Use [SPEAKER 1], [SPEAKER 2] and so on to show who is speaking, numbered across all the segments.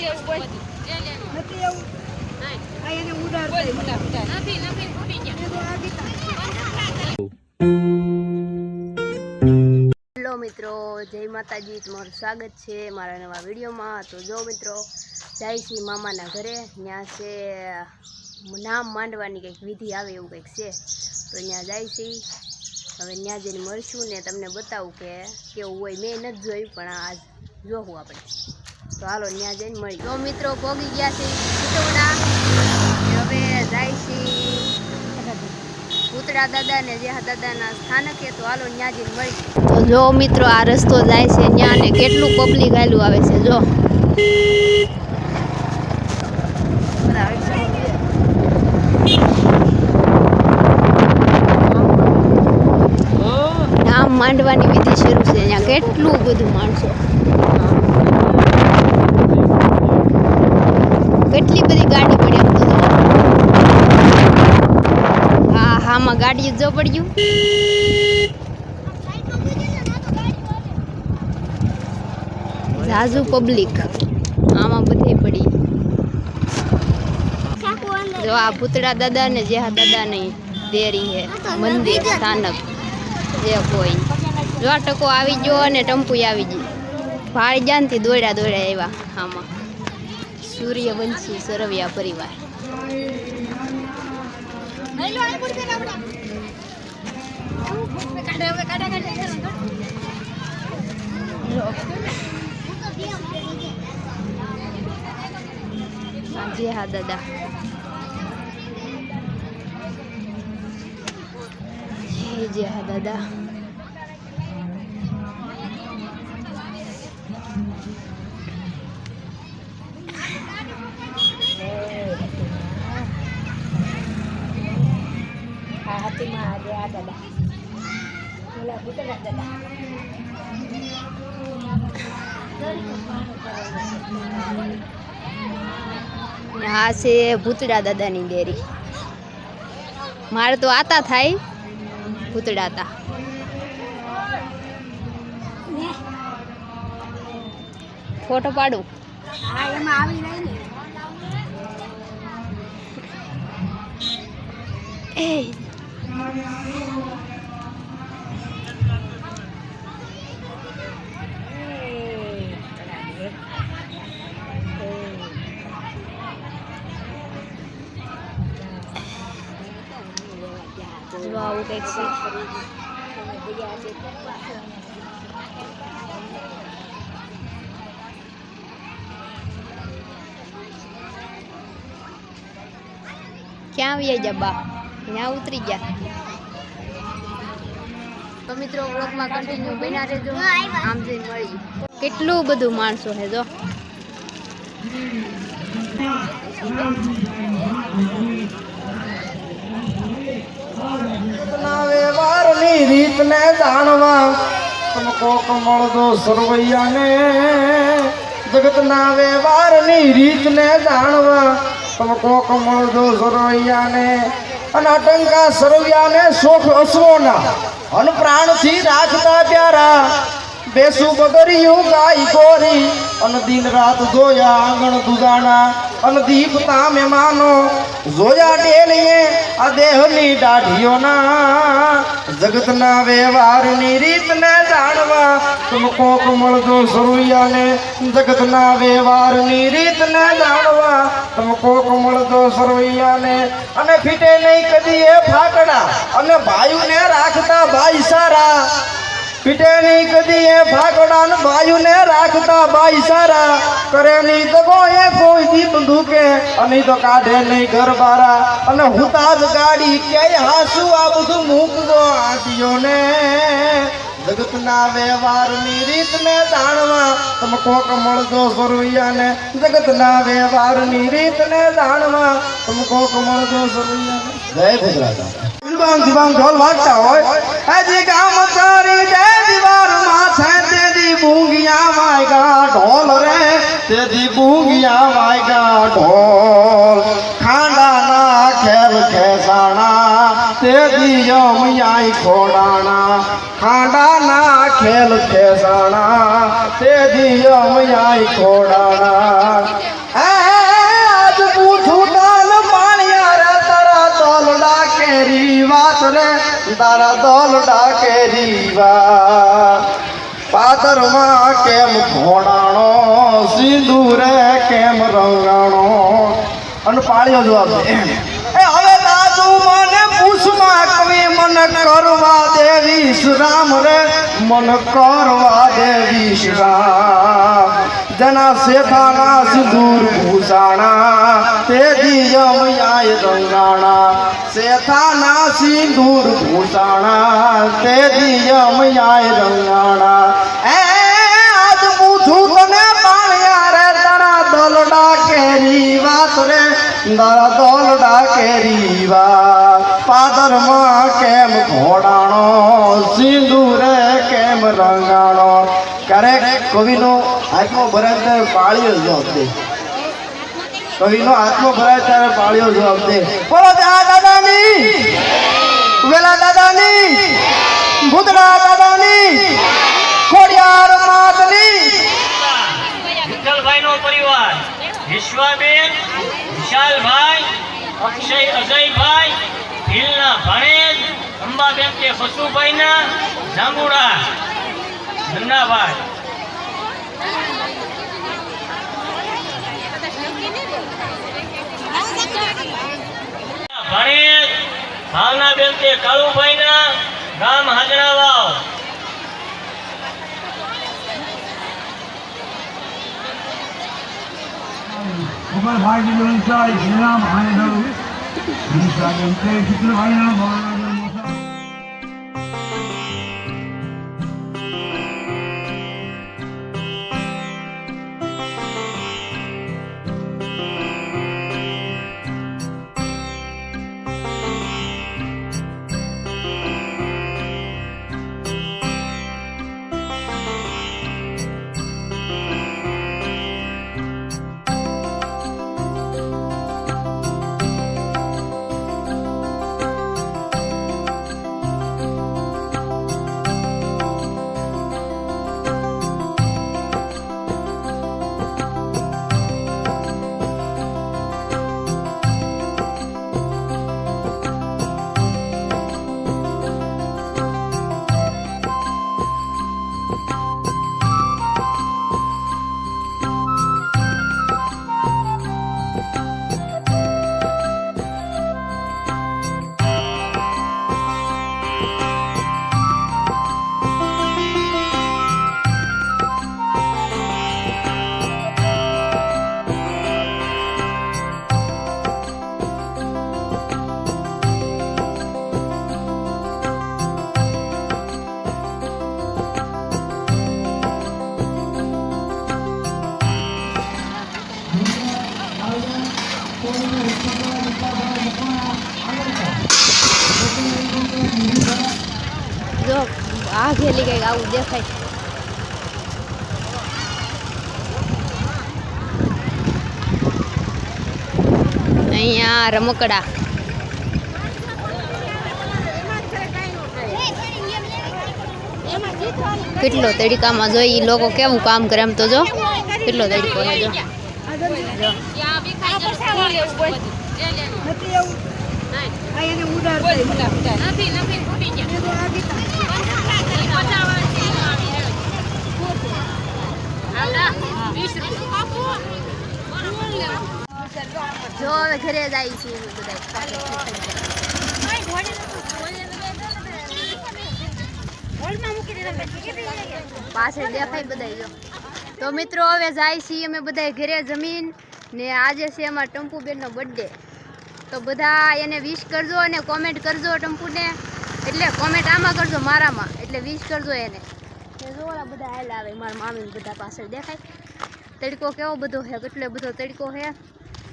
[SPEAKER 1] Hello મિત્રો, જય માતાજી, તમારું સ્વાગત છે મારા નવા વિડીયોમાં। તો જો મિત્રો, જાય છે મામાના ઘરે, ત્યાં છે નામ માંડવાની કંઈક વિધિ આવે એવું કંઈક છે, તો ત્યાં જાય છે। હવે ત્યાં જઈને મળશું ને તમને બતાવું કે કેવું હોય। મેં નથી જોયું પણ આજ જોવું આપણે, તો હાલો ત્યાં જઈને મળી। તો મિત્રો પહોંચી ગયા છે ખીટોડા, હવે જાય છે ભૂતળા દાદા ને જેહા દાદાના સ્થાનકે, તો હાલો ત્યાં જઈને મળી। તો જો મિત્રો, આ રસ્તો જાય છે ત્યાં ને કેટલું પબ્લિક આયલું આવે છે। જો નામ માંડવાની વિધિ શરૂ છે, અહીંયા કેટલું બધું માણસો, કેટલી બધી ગાડી પડી। હા હામાં ગાડી જો પડ્યું, ઝાઝુ પબ્લિક આમાં બધે પડી। જો આ ભૂતળા દાદા ને જેહા દાદા ની દેરી હે, મંદિર સ્થાનક જે કોઈ। જો આ ટકો આવી ગયો અને ટમ્પુ આવી ગઈ, ભાઈ જાનથી દોડ્યા આવ્યા આમાં। સૂર્યવંશી સરવિયા પરિવાર, જેહા દાદા, જેહા દાદા। આ છે ભૂતળા દાદાની ડેરી। મારે તો આતા થાય ભૂતળા તા, ફોટો પાડું। હા એમાં આવી રહી ને આવું કંઈક છે। ક્યાં આવી ગયા બા? ત્યાં ઉતરી ગયા। તો મિત્રો વ્લોગમાં કન્ટિન્યુ બન્યા રહેજો, આમ જઈને મળી। કેટલું બધું માણસો છે જો,
[SPEAKER 2] વ્યવહારની રીતને જાણવા તમ કોક મળદો સરવૈયાને। જગતના વ્યવહારની રીતને જાણવા તમ કોક મળદો સરવૈયાને। અને અટંકા સરવૈયાને શોખ અસવોના અન પ્રાણથી રાખતા પ્યારા। બેસું બગડ્યું ગાય ગોરી અને દિન રાત જોયા આંગણ દુજાણા। અને દીપતા મહેમાનો જોયા ડેલીએ આ દેહની દાઢીઓના। જગતના વ્યવહારની રીતને જાણવા તમ કોક મળજો સરવૈયાને। જગતના વ્યવહારની રીતને જાણવા તમ કોક મળજો સરવૈયાને। અને ફીટે નહીં કદી એ ફાકડા અને ભાઈઓને રાખતા ભાઈ સારા। પીટે નહીં કદી એ ફાકડા ને ભાઈઓને રાખતા ભાઈ સારા। કરે નહીં દગો એ કોઈ દી બંદૂકે અને તો કાઢે નહીં ઘર બારા। અને હુતા જ ગાડી ક્યાંય હાસુ આ બધું મૂકજો આદિયોને। જગતના વ્યવહારની રીતને જાણવા તમે કોક મળજો સરવૈયાને। જગતના વ્યવહારની રીતને જાણવા તમે કોક મળજો સરવૈયાને। જય ગુજરાત। ઢોલ વાગતા હોય હજી ગામ તારી દે દીવારમાં છે તેદી બૂંગિયા વાગ્યા ઢોલ રે। તેદી બૂંગિયા વાગ્યા ઢોલ। ખાંડાના ખેલ ખેસાણા તેદી યમયાઈ ખોડાણા। ખાંડાના ખેલ ખેસાણા તેદી યમયાઈ ખોડાણા। તારા દોલડા કેરીવા પાદરમાં કેમ ઘોડાણો સિંદૂરે કેમ રંગાણો અને પાળ્યો જવાબ દે એ હવે દાદુ મને પૂછમાં કવિ મને કરવા દે વિશ્રામ રે મન કરવા દે વિશ્રામ જના શેઠાના સિંદૂર ભૂષાણા તે દિયમયાય રંગાણા શેઠાના સિંદૂર ભૂષાણા તે દિયમયાય રંગાણા એ આજ પૂછું તને પાણ્યા રે તારા દોલડા કેરી વાત રે તારા દોલડા કેરી વાત પાદરમાં કેમ ઘોડાણો સિંદૂરે કેમ રંગાણો ક્યારેક કવિનો આત્મો ભરાય ત્યારે પાળ્યો જવાબ દે કવિનો આત્મો ભરાય ત્યારે પાળ્યો જવાબ દે બોલો આ દાદાની વેલા દાદાની ભૂતડા દાદાની ખોડિયાર માતની
[SPEAKER 3] વિઠ્ઠલભાઈ નો પરિવાર વિશ્વાબેન વિશાલભાઈ અક્ષય અજયભાઈ ભીલના ભણેજ અંબાબેન કે બસુભાઈના જાંબુડા ધન્નાભાઈ ભણેજ ભાવનાબેન કે કાળુભાઈના ગામ હાજણા વાવ
[SPEAKER 4] ભાઈ જીવનસાઈ શ્રીરામ આનંદ વિશાલ ભાઈ
[SPEAKER 1] જો આ ઘેલી કઈક આવું દેખાય અહીંયા રમકડા કેટલો તડકામાં જોઈ ઈ લોકો કેવું કામ કરે એમ તો જો કેટલો તડકો છે જો જો હવે ઘરે જાય છે પાછળ દેખાય બધાય જો તો મિત્રો હવે જાય છીએ અમે બધા ઘરે જમીન ને આજે છે અમારા ટંપુબેનનો બર્થડે તો બધા એને વિશ કરજો અને કોમેન્ટ કરજો ટંપુને એટલે કોમેન્ટ આમાં કરજો મારામાં એટલે વિશ કરજો એને જો ઓલા બધા હાલ આવે મારા મામી બધા પાછળ દેખાય તડકો કેવો બધો છે કેટલો બધો તડકો છે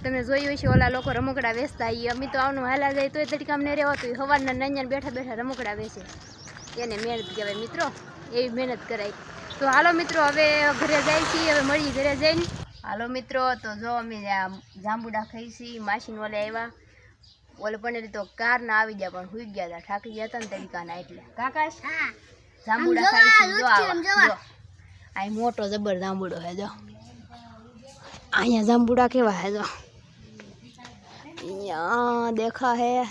[SPEAKER 1] તમે જોયું હશે ઓલા લોકો રમકડા વેચતા એ અમે તો આવનું હાલા જાય તોય તડકામાં નહીં રહેવાતું સવારના નંજન બેઠા બેઠા રમકડા વેચે એને મહેનત કહેવાય મિત્રો એવી મહેનત કરાય તો હાલો મિત્રો હવે ઘરે જાય છીએ હવે મળીએ ઘરે જઈને હાલો મિત્રો તો જો અમે જાંબુડા ખાઈ છીએ માસીને ઓલે આવ્યા ઓલે પણ તો કાર ના આવી ગયા પણ હુઈ ગયા હતા થાકી ગયા હતા ને તડકાના એટલે કાકાશ જાંબુડા ખાઈ છીએ જો આવા આ મોટો જબર જાંબુડો હે જો અહીંયા જાંબુડા કેવા હે જો અહીંયા દેખા હે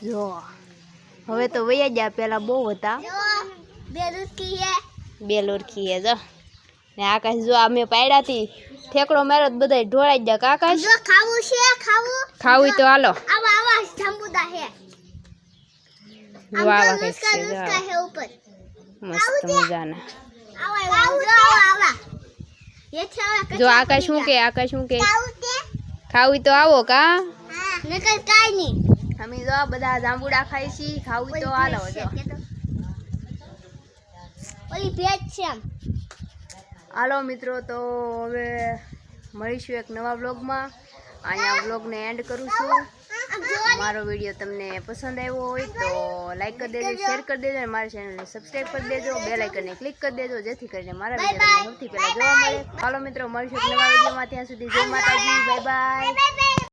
[SPEAKER 1] જો હવે તો વૈયા ગયા, પેલા બહુ હતા. બે લોરખી હે જો ને આકાશ જો અમે પાડ્યા હતી ઠેકડો મારો બધા ઢોળાઈ ગયા. આકાશ ખાવું તો હાલો. વાહ વાહ કઈક છે જો. મસ્ત મજાના. જો આકાશ શું કે ખાવું તો આવો કા. અમે જો બધા જાંબુડા ખાઈ છીએ, ખાવું તો હાલો. જો હાલો મિત્રો, તો હવે મળીશું એક નવા બ્લોગમાં. અહીંયા બ્લોગને એન્ડ કરું છું. મારો વિડીયો તમને પસંદ આવ્યો હોય તો લાઈક કરી દેજો, શેર કરી દેજો અને મારી ચેનલને સબસ્ક્રાઈબ કરી દેજો. બેલ આઇકનને ક્લિક કરી દેજો જેથી કરીને મારા વિડીયો તમને સૌથી પહેલા જોવા મળે. હાલો મિત્રો, મળીશું એક નવા વિડીયોમાં. ત્યાં સુધી જય માતાજી, બાય બાય.